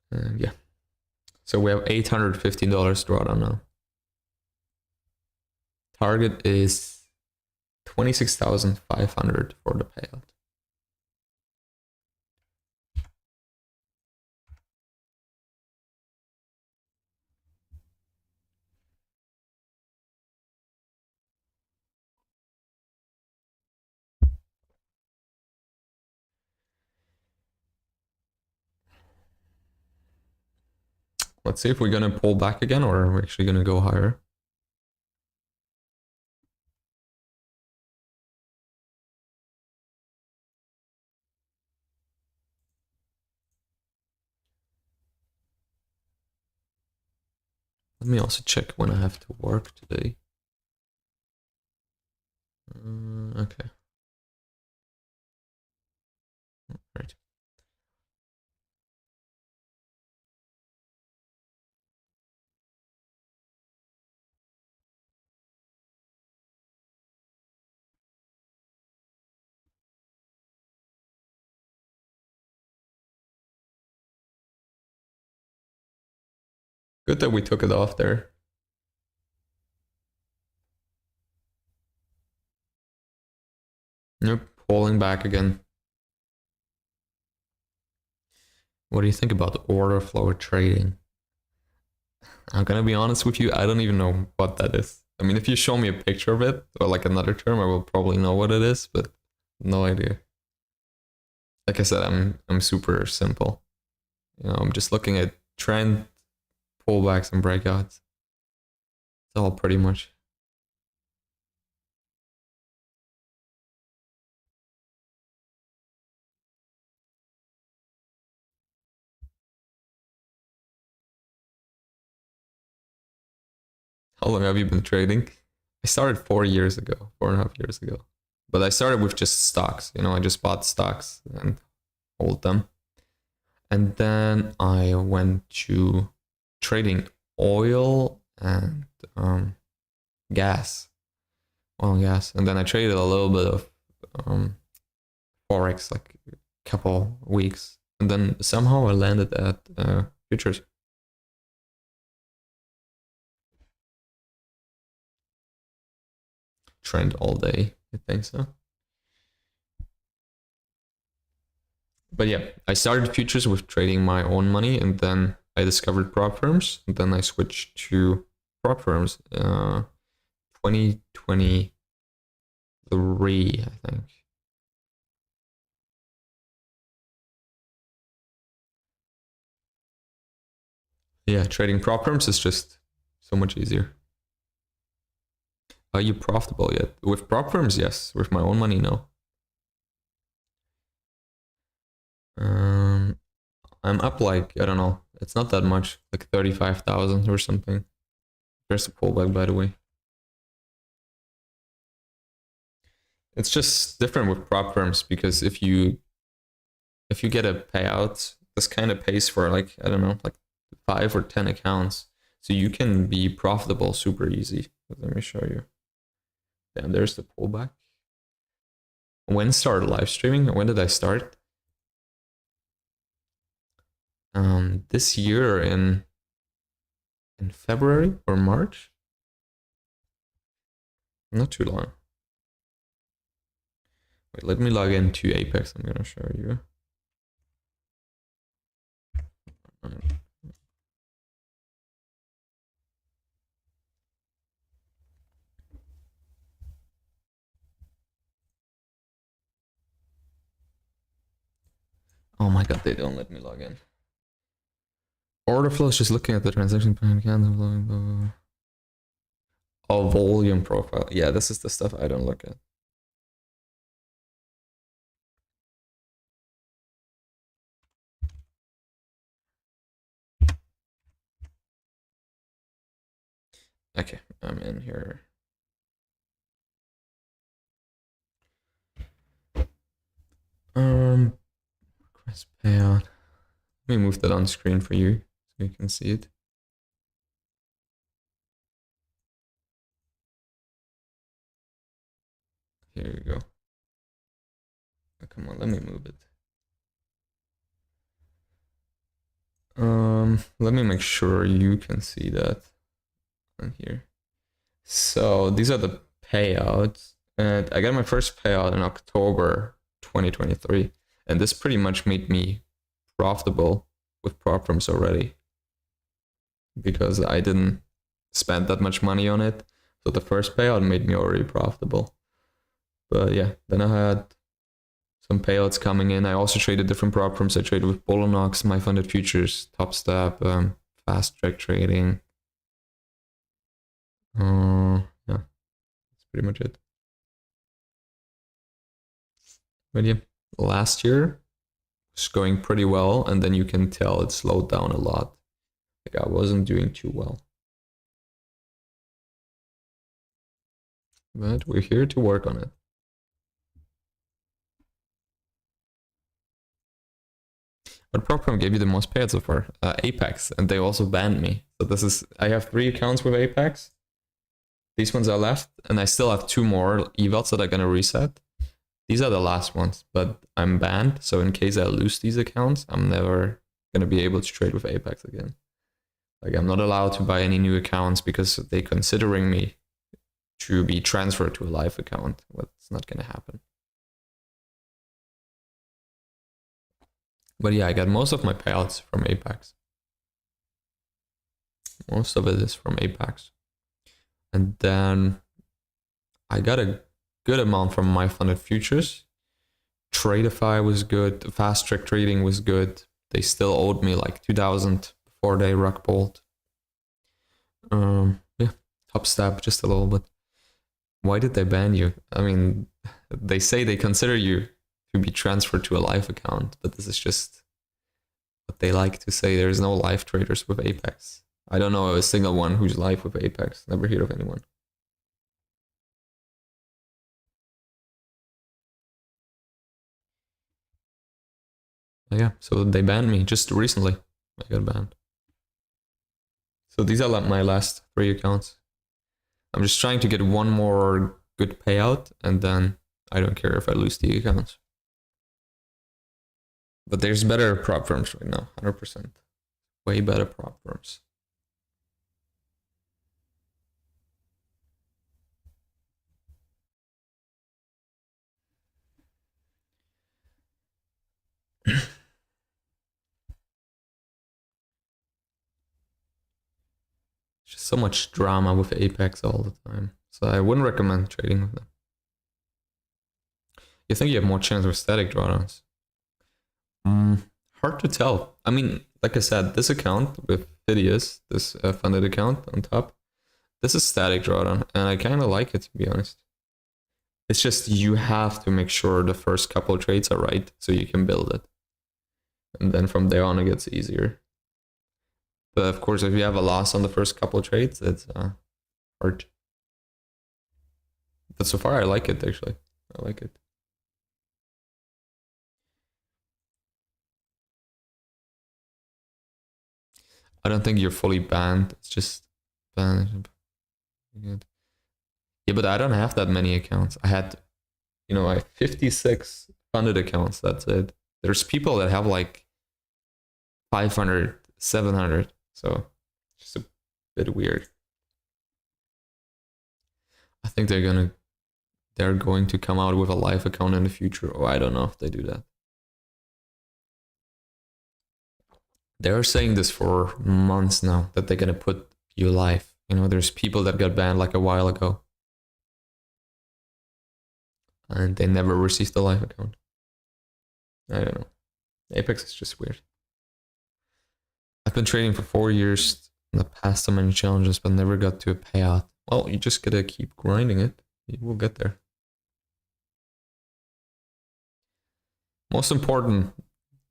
And yeah. So we have $815 drawdown now. Target is 26,500 for the payout. Let's see if we're gonna pull back again or are we actually gonna go higher. Let me also check when I have to work today. Okay. Right. Good that we took it off there. Yep, pulling back again. What do you think about order flow trading? I'm gonna be honest with you, I don't even know what that is. I mean, if you show me a picture of it or like another term, I will probably know what it is, but no idea. Like I said, I'm super simple. You know, I'm just looking at trend, pullbacks, and breakouts. It's all pretty much. How long have you been trading? I started 4 years ago, 4.5 years ago. But I started with just stocks. You know, I just bought stocks and hold them. And then I went to trading oil and gas, oil and gas. And then I traded a little bit of Forex, like a couple weeks. And then somehow I landed at futures. Trend all day, I think so. But yeah, I started futures with trading my own money, and then I discovered prop firms, and then I switched to prop firms. 2023, I think. Yeah, trading prop firms is just so much easier. Are you profitable yet? With prop firms, yes. With my own money, no. I'm up like, I don't know. It's not that much, like 35,000 or something. There's a pullback, by the way. It's just different with prop firms because if you get a payout, this kind of pays for like, I don't know, like 5 or 10 accounts. So you can be profitable super easy. Let me show you. Damn, there's the pullback. When started live streaming? When did I start? This year in February or March? Not too long. Wait, let me log into Apex. I'm gonna show you. Oh my god, they don't let me log in. Order flow is just looking at the transaction behind candle. Oh, volume profile. Yeah, this is the stuff I don't look at. Okay, I'm in here. Request payout. Let me move that on screen for you so you can see it. Here you go. Oh, come on, let me move it. Let me make sure you can see that on here. So these are the payouts, and I got my first payout in October 2023, and this pretty much made me profitable with prop firms already because I didn't spend that much money on it. So the first payout made me already profitable. But yeah, then I had some payouts coming in. I also traded different prop firms. I traded with Bolonox, My Funded Futures, Top Step, Fast Track Trading. Yeah, that's pretty much it. But yeah, last year was going pretty well, and then you can tell it slowed down a lot. Like I wasn't doing too well. But we're here to work on it. What prop firm gave you the most payouts so far? Apex, and they also banned me. So this is, I have 3 accounts with Apex. These ones are left, and I still have 2 more evals that are gonna reset. These are the last ones, but I'm banned. So in case I lose these accounts, I'm never gonna be able to trade with Apex again. Like I'm not allowed to buy any new accounts because they're considering me to be transferred to a live account. What's not gonna happen. But yeah, I got most of my payouts from Apex. Most of it is from Apex. And then I got a good amount from my funded futures. Tradeify was good. Fast Track Trading was good. They still owed me like 2,000 before they rug pulled. Yeah, Top Step just a little bit. Why did they ban you? I mean, they say they consider you to be transferred to a live account, but this is just what they like to say. There's no live traders with Apex. I don't know a single one who's live with Apex. Never heard of anyone. Yeah, so they banned me just recently. I got banned. So these are like my last 3 accounts. I'm just trying to get one more good payout, and then I don't care if I lose the accounts. But there's better prop firms right now, 100%. Way better prop firms. Just so much drama with Apex all the time. So I wouldn't recommend trading with them. You think you have more chance with static drawdowns? Hard to tell. I mean, like I said, this account with Phidias, this funded account on top, this is static drawdown, and I kind of like it, to be honest. It's just you have to make sure the first couple of trades are right so you can build it. And then from there on, it gets easier. But of course, if you have a loss on the first couple of trades, it's hard. But so far, I like it, actually. I like it. I don't think you're fully banned. It's just banned. Yeah, but I don't have that many accounts. I had, I have 56 funded accounts. That's it. There's people that have like 500, 700. So it's just a bit weird. I think they're going to come out with a live account in the future. Or I don't know if they do that. They're saying this for months now, that they're gonna put you live. There's people that got banned like a while ago, and they never received a live account. I don't know. Apex is just weird. I've been trading for 4 years in the past, so many challenges, but never got to a payout. Well, you just gotta keep grinding it. You will get there. Most important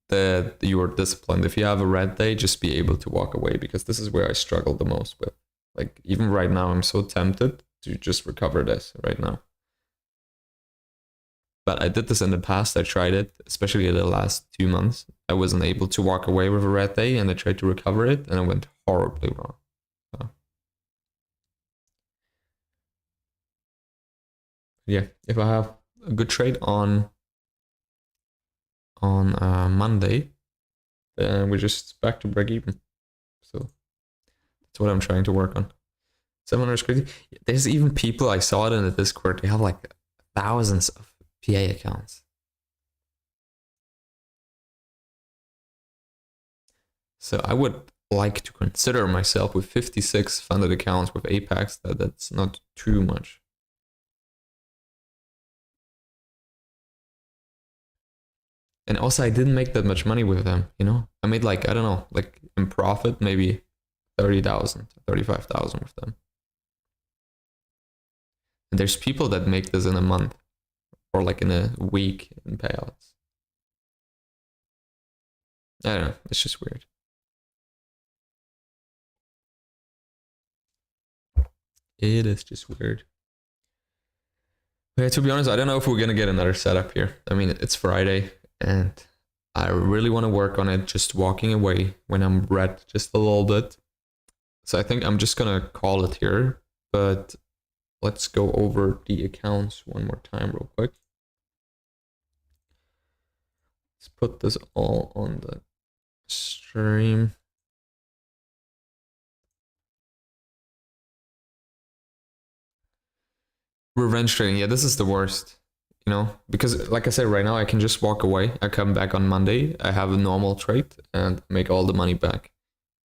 that you are disciplined. If you have a red day, just be able to walk away, because this is where I struggle the most with. Like, even right now, I'm so tempted to just recover this right now. But I did this in the past. I tried it, especially in the last 2 months. I wasn't able to walk away with a red day, and I tried to recover it, and it went horribly wrong. So, yeah, if I have a good trade on Monday, then we're just back to break even. So that's what I'm trying to work on. 700 is crazy. There's even people, I saw it in the Discord, they have like thousands of PA accounts. So I would like to consider myself with 56 funded accounts with Apex. That's not too much. And also, I didn't make that much money with them, I made like, I don't know, like in profit, maybe 30,000, 35,000 with them. And there's people that make this in a month or like in a week in payouts. I don't know, it's just weird. It is just weird. Yeah, to be honest, I don't know if we're gonna get another setup here. I mean, it's Friday, and I really want to work on it, just walking away when I'm red just a little bit. So I think I'm just gonna call it here, but let's go over the accounts one more time real quick. Let's put this all on the stream. Revenge trading, yeah, this is the worst. You know, because like I said, right now I can just walk away. I come back on Monday, I have a normal trade and make all the money back.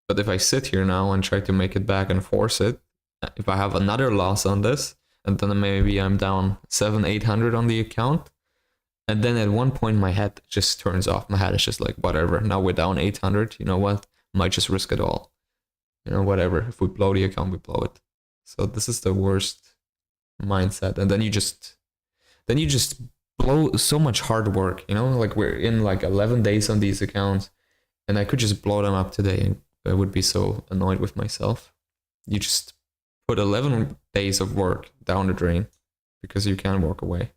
But if I sit here now and try to make it back and force it, if I have another loss on this, and then maybe I'm down 700-800 on the account, and then at one point my head just turns off. My head is just like, whatever. Now we're down 800. You know what? Might just risk it all. You know, whatever. If we blow the account, we blow it. So this is the worst mindset. And then you just blow so much hard work. You know, like we're in like 11 days on these accounts, and I could just blow them up today, and I would be so annoyed with myself. You just put 11 days of work down the drain because you can't walk away.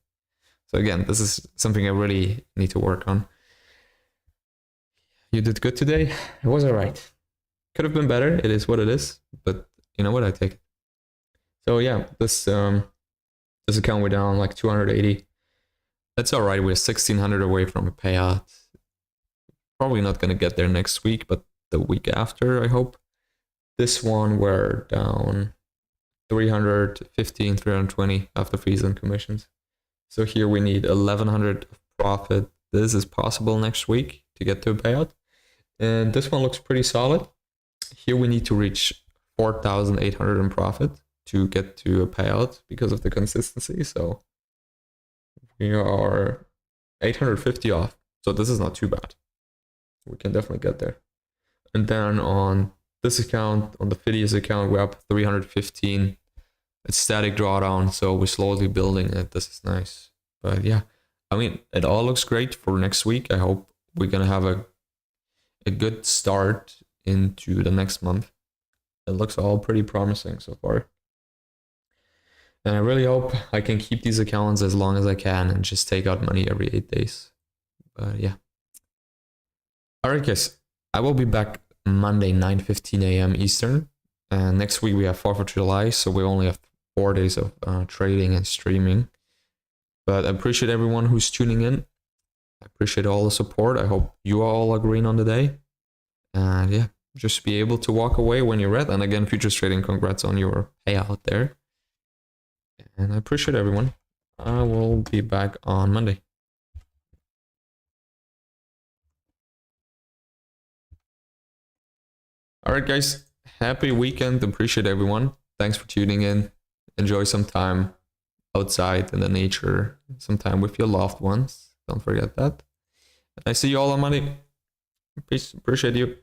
So again, this is something I really need to work on. You did good today. It was all right. Could have been better. It is what it is. But you know what? I take it. So yeah, this account we're down like 280. That's all right. We're 1,600 away from a payout. Probably not gonna get there next week, but the week after, I hope. This one we're down 315, 320 after fees and commissions. So here we need 1,100 of profit. This is possible next week to get to a payout. And this one looks pretty solid. Here we need to reach 4,800 in profit to get to a payout because of the consistency. So we are 850 off. So this is not too bad. We can definitely get there. And then on this account, on the Phidias account, we're up 315. It's static drawdown, so we're slowly building it. This is nice. But yeah, I mean, it all looks great for next week. I hope we're going to have a good start into the next month. It looks all pretty promising so far. And I really hope I can keep these accounts as long as I can and just take out money every 8 days. But yeah. All right, guys. I will be back Monday, 9:15 a.m. Eastern. And next week we have 4th of July, so we only have 4 days of trading and streaming. But I appreciate everyone who's tuning in. I appreciate all the support. I hope you are all agreeing on the day. And yeah, just be able to walk away when you're ready. And again, futures trading, congrats on your payout there. And I appreciate everyone. I will be back on Monday. All right, guys. Happy weekend. Appreciate everyone. Thanks for tuning in. Enjoy some time outside in the nature, some time with your loved ones. Don't forget that. And I see you all on Monday. Peace. Appreciate you.